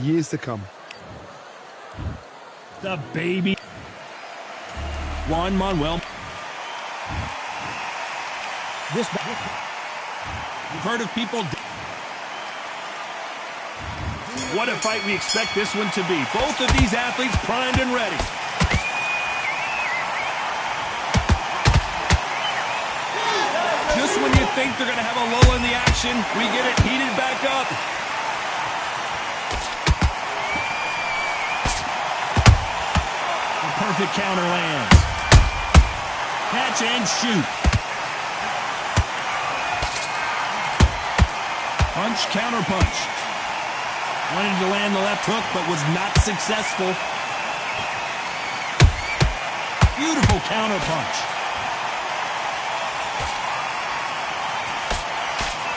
years to come. The baby. Juan Manuel. You've heard of people. What a fight we expect this one to be. Both of these athletes primed and ready. Just when you think they're going to have a lull in the action, we get it heated back up. The perfect counter lands. Catch and shoot. Punch, counter punch. Wanted to land the left hook, but was not successful. Beautiful counter punch.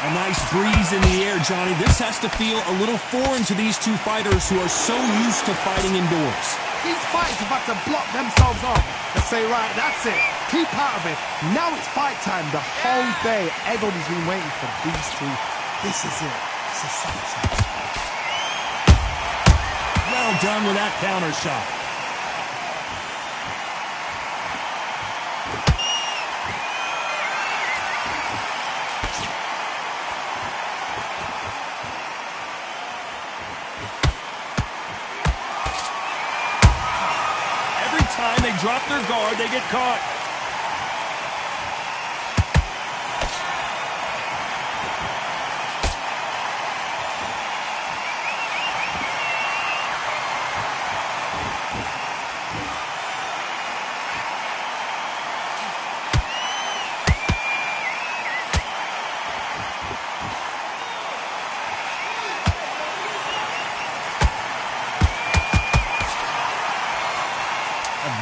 A nice breeze in the air, Johnny. This has to feel a little foreign to these two fighters who are so used to fighting indoors. These fighters have had to block themselves off and say, right, that's it. Keep out of it. Now it's fight time. The whole day, everybody's been waiting for these two. This is it. This is something. Well done with that counter shot. Every time they drop their guard, they get caught.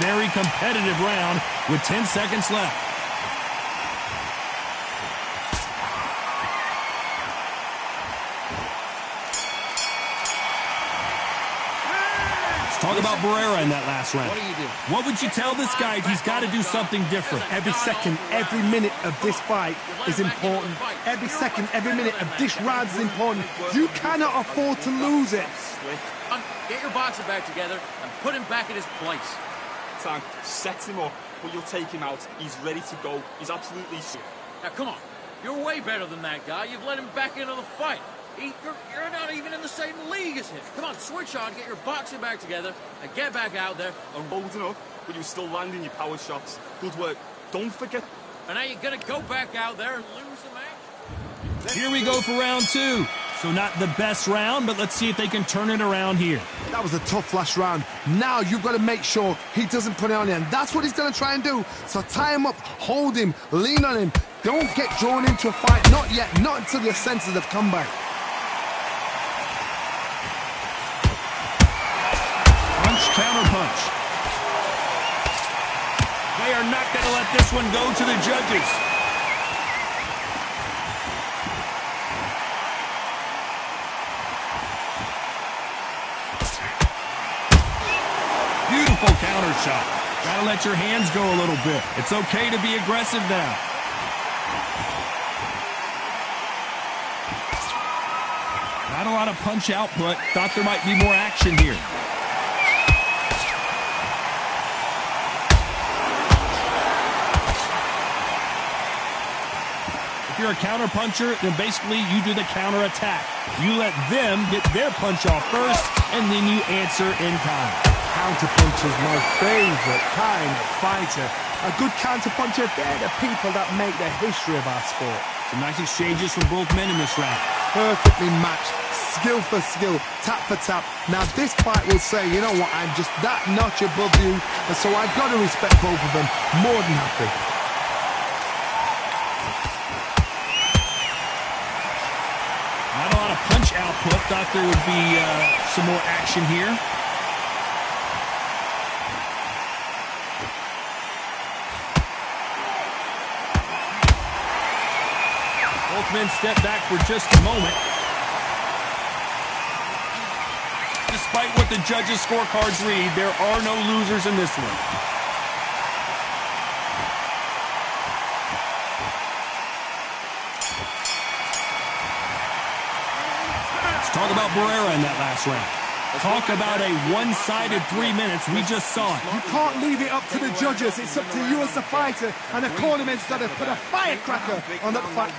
Very competitive round with 10 seconds left. Let's talk about Barrera in that last round. What do you do? What would you tell this guy if he's got to do something different? Every second, every minute of this fight is important. Every second, every minute of this round is important. You cannot afford to lose it. Get your boxing back together and put him back in his place. Tank, set him up, but you'll take him out. He's ready to go. He's absolutely sure. Now, come on. You're way better than that guy. You've let him back into the fight. You're not even in the same league as him. Come on, switch on, get your boxing back together, and get back out there. I'm holding up, but you're still landing your power shots. Good work. Don't forget. And now you're going to go back out there and lose the match? Here we go for round two. So not the best round, but let's see if they can turn it around here. That was a tough last round. Now you've got to make sure he doesn't put it on you, and that's what he's going to try and do. So tie him up, hold him, lean on him. Don't get drawn into a fight. Not yet. Not until your senses have come back. Punch, counter punch. They are not going to let this one go to the judges. Beautiful counter shot. Gotta let your hands go a little bit. It's okay to be aggressive now. Not a lot of punch output. Thought there might be more action here. If you're a counter puncher, then basically you do the counter attack. You let them get their punch off first, and then you answer in kind. Counterpuncher is my favorite kind of fighter. A good counterpuncher, they're the people that make the history of our sport. Some nice exchanges from both men in this round. Perfectly matched, skill for skill, tap for tap. Now this fight will say, you know what, I'm just that notch above you, and so I've got to respect both of them. More than happy. Not a lot of punch output. Thought there would be some more action here. Both men step back for just a moment. Despite what the judges' scorecards read, there are no losers in this one. Let's talk about Barrera in that last round. Talk about a one-sided 3 minutes. We just saw it. You can't leave it up to the judges. It's up to you as the fighter, and the cornerman's got to put a firecracker on that fight.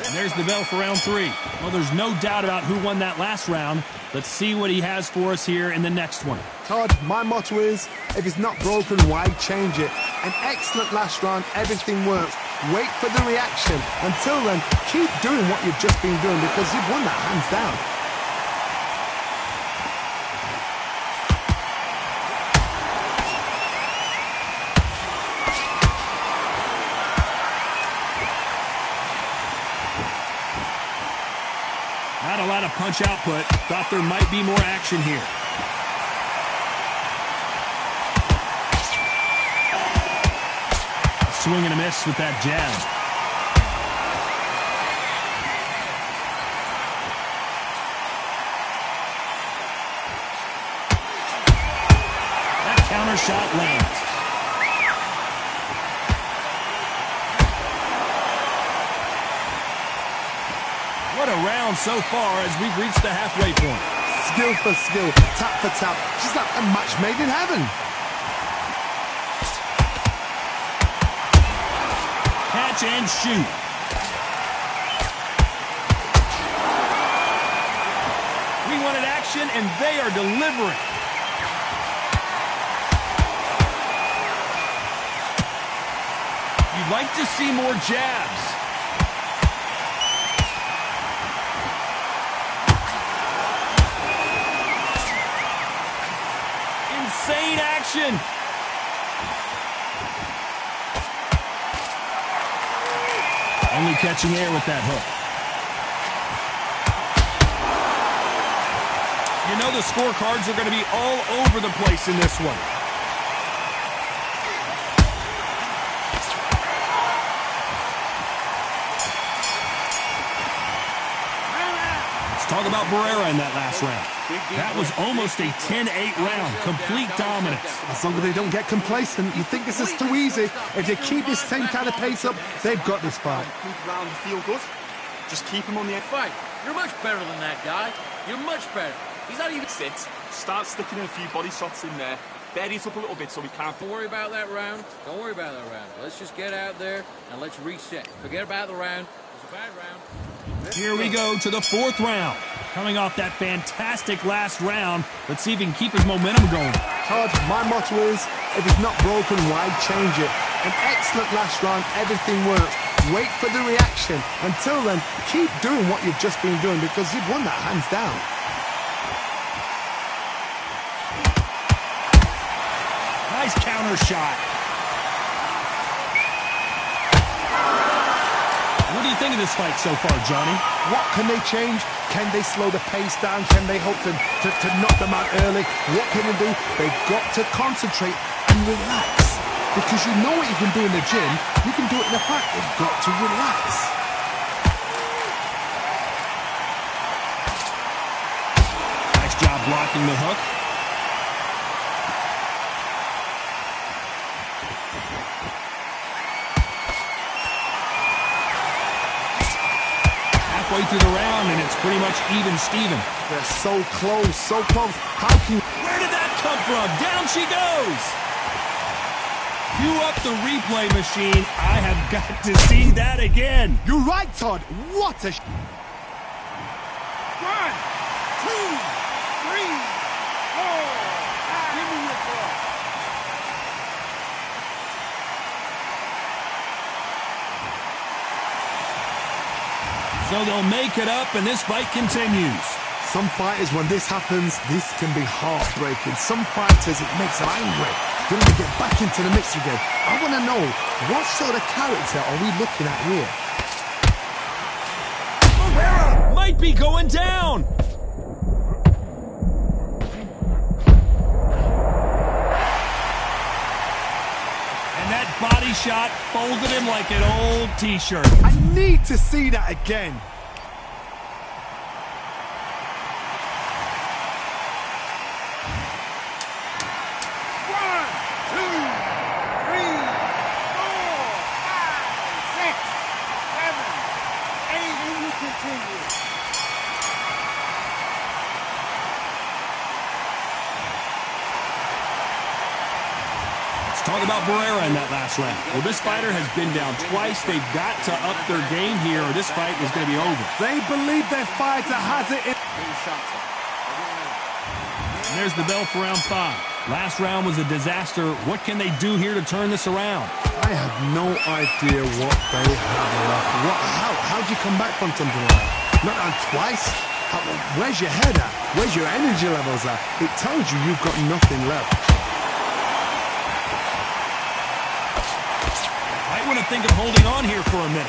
And there's the bell for round 3. Well, there's no doubt about who won that last round. Let's see what he has for us here in the next one. Todd, my motto is, if it's not broken, why change it? An excellent last round, everything works. Wait for the reaction. Until then, keep doing what you've just been doing because you've won that hands down. Not a lot of punch output. Thought there might be more action here. Swing and a miss with that jab. That counter shot lands. What a round so far as we've reached the halfway point. Skill for skill, tap for tap, just like a match made in heaven. Catch and shoot. We wanted action, and they are delivering. You'd like to see more jabs. Insane action. Only catching air with that hook. You know the scorecards are going to be all over the place in this one. Let's talk about Barrera in that last round. That was almost a 10-8 round. Complete dominance. As long as they don't get complacent, you think this is too easy. If they keep this same kind of pace up, they've got this fight. Round, feel good. Just keep him on the Fight. You're much better than that guy. You're much better. He's not even... sit. Start sticking in a few body shots in there. Bury it up a little bit so we can't... Don't worry about that round. Don't worry about that round. Let's just get out there and let's reset. Forget about the round. It was a bad round. Here we go to the 4th round. Coming off that fantastic last round, let's see if he can keep his momentum going. Todd, my motto is, if it's not broken, why change it? An excellent last round, everything works. Wait for the reaction. Until then, keep doing what you've just been doing because you've won that hands down. Nice counter shot. What do you think of this fight so far, Johnny? What can they change? Can they slow the pace down? Can they hope to knock them out early? What can they do? They've got to concentrate and relax. Because you know what you can do in the gym, you can do it in the fight. They've got to relax. Nice job blocking the hook. Halfway through the round, and it's pretty much even Steven. They're so close, so close. How can you... Where did that come from? Down she goes! Cue up the replay machine. I have got to see that again. You're right, Todd. What a... 1, 2, 3, 4, 5. Give me your ball. So they'll make it up, and this fight continues. Some fighters, when this happens, this can be heartbreaking. Some fighters, it makes them angry. They want to get back into the mix again. I want to know, what sort of character are we looking at here? Barrera might be going down. And that body shot folded him like an old t-shirt. I need to see that again. Talk about Barrera in that last round. Well, this fighter has been down twice. They've got to up their game here or this fight is going to be over. They believe their fighter has it in. And there's the bell for round 5. Last round was a disaster. What can they do here to turn this around? I have no idea what they have left. How do you come back from something like that? Not on twice? Where's your head at? Where's your energy levels at? It tells you you've got nothing left. I want to think of holding on here for a minute.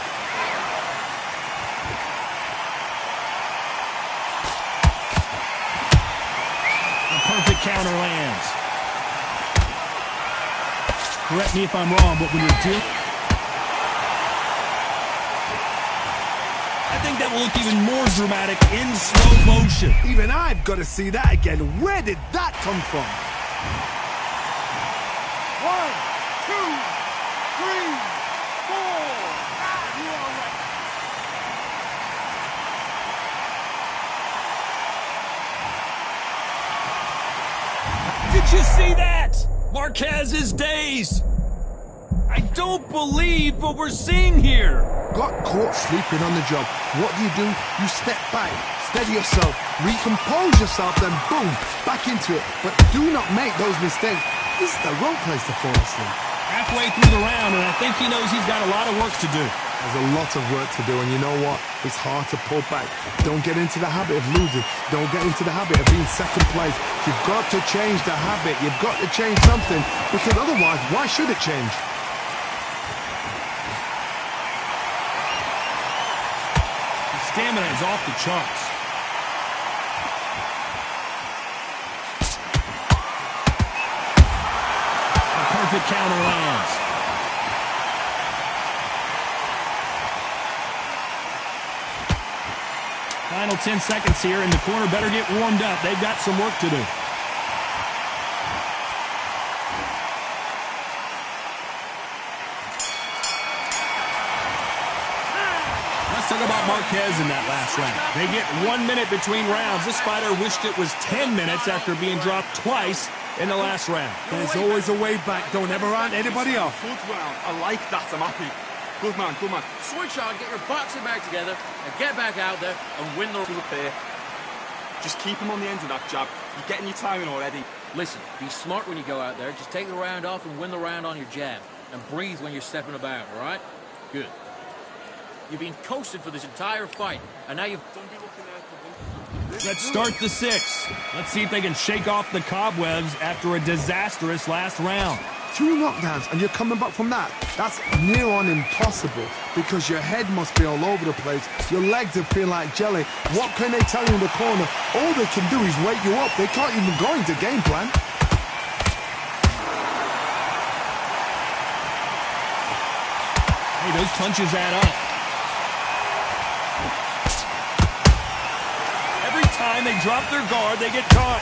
The perfect counter lands. Correct me if I'm wrong, but when you're dealing... I think that will look even more dramatic in slow motion. Even I've got to see that again. Where did that come from? 1, 2, 3, 4. Did you see that? Marquez is dazed. I don't believe what we're seeing here. Got caught sleeping on the job. What do? You step back, steady yourself, recompose yourself, then boom, back into it. But do not make those mistakes. This is the wrong place to fall asleep. Halfway through the round, and I think he knows he's got a lot of work to do. There's a lot of work to do, and you know what? It's hard to pull back. Don't get into the habit of losing. Don't get into the habit of being second place. You've got to change the habit. You've got to change something, because otherwise, why should it change? Stamina is off the charts. A perfect counter lands. Final 10 seconds here, and the corner better get warmed up. They've got some work to do. Talk about Marquez in that last round. They get 1 minute between rounds. This fighter wished it was 10 minutes after being dropped twice in the last round. There's always a way back. Don't ever round anybody off. Good round. I like that. I'm happy. Good man, good man. Switch on, get your boxing bag together, and get back out there and win the... Repair. Just keep him on the end of that jab. You're getting your timing already. Listen, be smart when you go out there. Just take the round off and win the round on your jab. And breathe when you're stepping about, all right? Good. You've been coasted for this entire fight, and now you've... Don't be looking there for him. Let's start the 6. Let's see if they can shake off the cobwebs after a disastrous last round. 2 knockdowns, and you're coming back from that. That's near on impossible, because your head must be all over the place. Your legs will feel like jelly. What can they tell you in the corner? All they can do is wake you up. They can't even go into game plan. Hey, those punches add up. Every time they drop their guard, they get caught.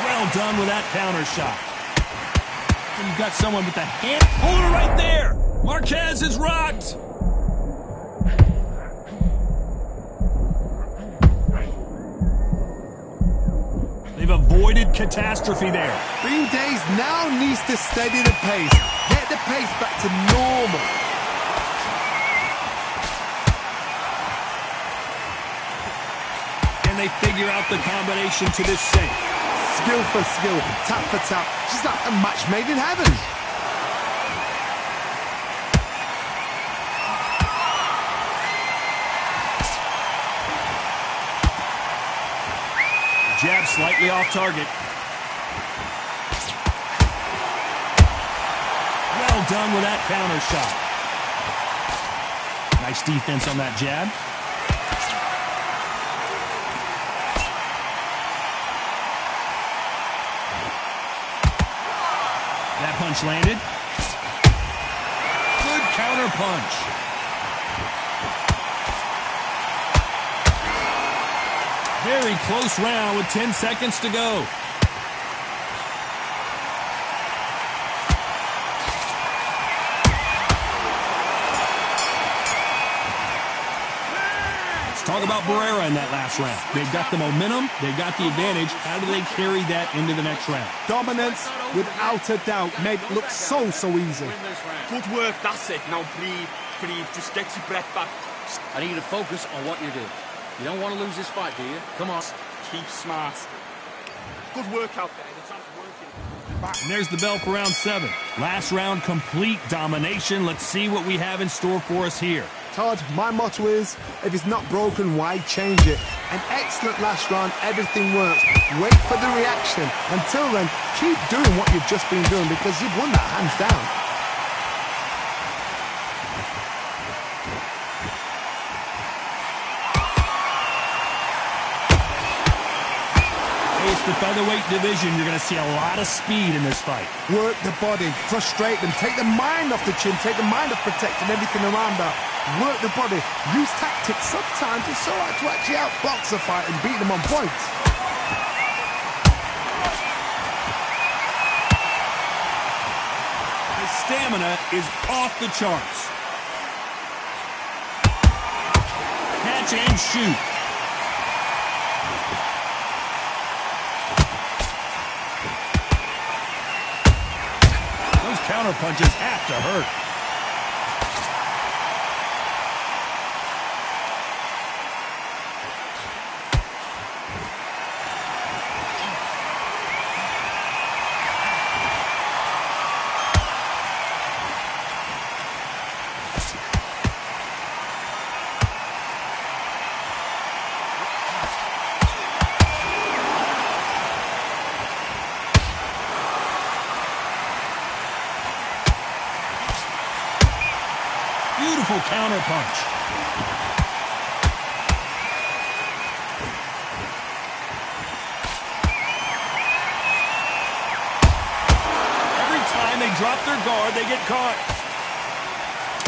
Well done with that counter shot. And you've got someone with the hand holder right there. Marquez is rocked. They've avoided catastrophe there. Being dazed now needs to steady the pace. Get the pace back to normal. Can they figure out the combination to this sink? Skill for skill, tap for tap. Just like a match made in heaven. Jab slightly off target. Well done with that counter shot. Nice defense on that jab. That punch landed. Good counter punch. Very close round with 10 seconds to go. Talk about Barrera in that last round. They've got the momentum, they've got the advantage. How do they carry that into the next round? Dominance, without a doubt, made it look so easy. Good work, that's it. Now breathe, just get your breath back. I need you to focus on what you're doing. You don't want to lose this fight, do you? Come on. Keep smart. Good work out there. That's working. And there's the bell for round 7. Last round, complete domination. Let's see what we have in store for us here. Todd, my motto is, if it's not broken, why change it? An excellent last round, everything works. Wait for the reaction. Until then, keep doing what you've just been doing because you've won that hands down. It's the featherweight division. You're going to see a lot of speed in this fight. Work the body, frustrate them, take the mind off the chin, take the mind off protecting everything around that. Work the body, use tactics. Sometimes it's so hard to actually outbox a fight and beat them on points. His stamina is off the charts. Catch and shoot. Those counter punches have to hurt. Beautiful counter punch. Every time they drop their guard, they get caught.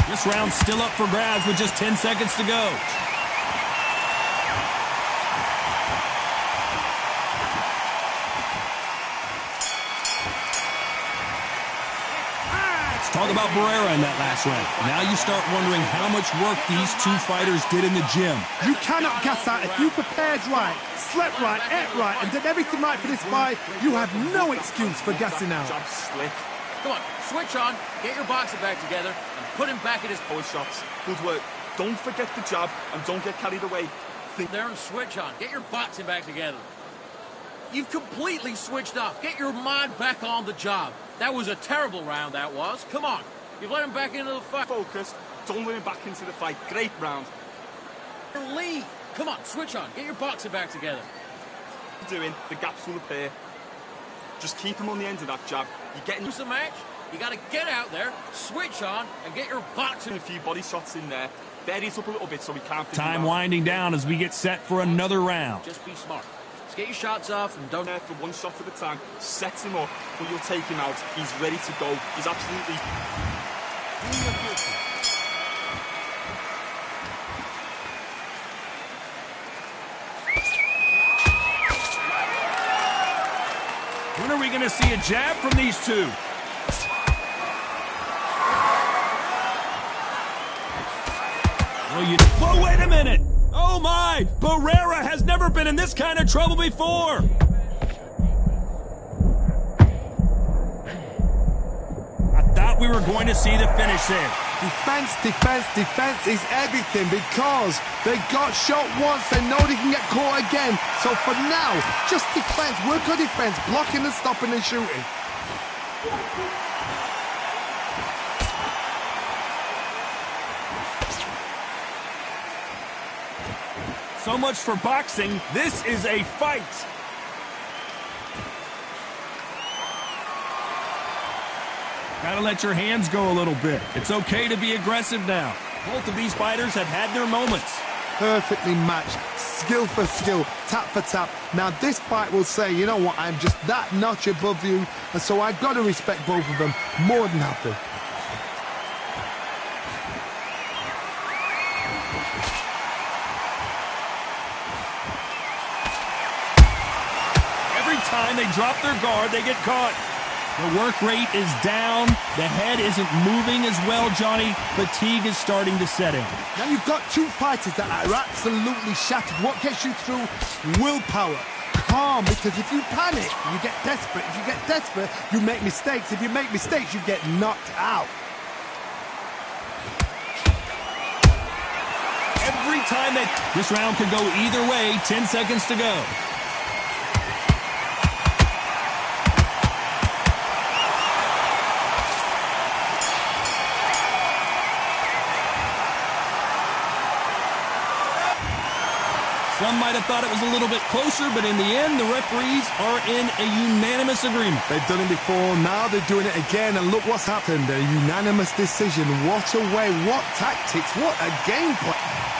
This round's still up for grabs with just 10 seconds to go. Talk about Barrera in that last round. Now you start wondering how much work these two fighters did in the gym. You cannot gas out. If you prepared right, slept right, ate right, and did everything right for this fight, you have no excuse for gassing out. Jab slick. Come on, switch on, get your boxing back together, and put him back in his Power shots. Good work. Don't forget the jab and don't get carried away. Think there and switch on. Get your boxing back together. You've completely switched off. Get your mind back on the job. That was a terrible round, that was. Come on. You've let him back into the fight. focused. Don't let him back into the fight. Great round. Lead. Come on, switch on. Get your boxing back together. Doing the gaps will appear. Just keep him on the end of that jab. You're getting Use the match. You got to get out there, switch on, and get your boxing. a few body shots in there. Varies up a little bit so we can't. Time winding down as we get set for another round. Just be smart. Just get your shots off and don't. There for one shot at a time. Set him up, but you'll take him out. He's ready to go. He's absolutely. When are we going to see a jab from these two? Whoa, wait a minute! Oh my! Barrera has never been in this kind of trouble before! I thought we were going to see the finish there. Defense, defense, defense is everything because they got shot once, they know they can get caught again. So for now, just defense, work on defense, blocking and stopping and shooting. So much for boxing. This is a fight. Gotta let your hands go a little bit. It's okay to be aggressive now. Both of these fighters have had their moments. Perfectly matched, skill for skill, tap for tap. Now this fight will say, you know what, I'm just that notch above you, and so I've got to respect both of them. More than happy. Every time they drop their guard, they get caught. The work rate is down. The head isn't moving as well, Johnny. Fatigue is starting to set in. Now you've got two fighters that are absolutely shattered. What gets you through? Willpower. Calm, because if you panic, you get desperate. If you get desperate, you make mistakes. If you make mistakes, you get knocked out. Every time this round could go either way, 10 seconds to go. Some might have thought it was a little bit closer, but in the end, the referees are in a unanimous agreement. They've done it before, now they're doing it again, and look what's happened. A unanimous decision. What a way, what tactics, what a game plan.